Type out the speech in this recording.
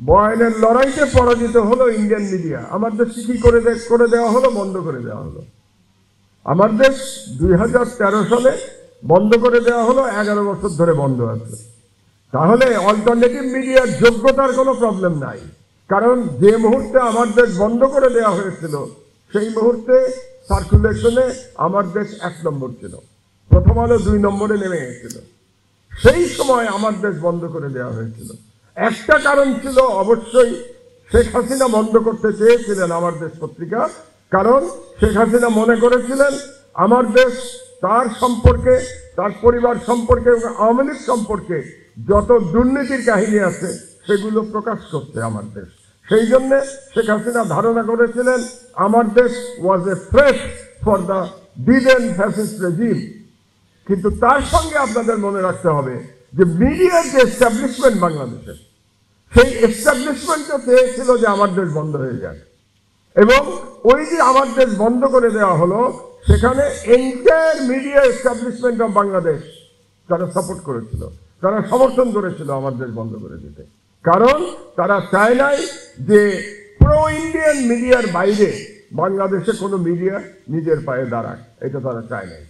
বয়ানের লড়াইতে পরাজিত হলো ইন্ডিয়ান মিডিয়া। আমার দেশ কি করে দেওয়া হলো? বন্ধ করে দেওয়া হলো। আমার দেশ 2013 সালে বন্ধ করে দেওয়া হলো, 11 বছর ধরে বন্ধ আছে। তাহলে অল্টারনেটিভ মিডিয়ার যোগ্যতার কোনো প্রবলেম নাই, কারণ যে মুহূর্তে আমার দেশ বন্ধ করে দেওয়া হয়েছিল সেই মুহূর্তে সার্কুলেশনে আমার দেশ 1 নম্বর ছিল, প্রথম আলো 2 নম্বরে নেমে গেছিল। সেই সময় আমার দেশ বন্ধ করে দেওয়া হয়েছিল। একটা কারণ ছিল, অবশ্যই শেখ হাসিনা বন্ধ করতে চেয়েছিলেন আমার দেশ পত্রিকা, কারণ শেখ হাসিনা মনে করেছিলেন আমার দেশ তার সম্পর্কে, তার পরিবার সম্পর্কে এবং আওয়ামী লীগ সম্পর্কে যত দুর্নীতির কাহিনী আছে সেগুলো প্রকাশ করতে আমার দেশ। সেই জন্য শেখ হাসিনা ধারণা করেছিলেন আমার দেশ was a threat for the Biden fascist regime. কিন্তু তার সঙ্গে আপনাদের মনে রাখতে হবে যে মিডিয়ার যে এস্টাবলিশমেন্ট বাংলাদেশের, সেই এস্টাবলিশমেন্টও চেয়েছিল যে আমার দেশ বন্ধ হয়ে যাক, এবং ওই যে আমার দেশ বন্ধ করে দেওয়া হলো সেখানে entire media establishment of Bangladesh তারা সাপোর্ট করেছিল, তারা সমর্থন করেছিল আমার দেশ বন্ধ করে দিতে। কারণ তারা চায় নাই যে প্রো ইন্ডিয়ান মিডিয়ার বাইরে বাংলাদেশে কোনো মিডিয়া নিজের পায়ে দাঁড়াক, এটা তারা চায় নাই।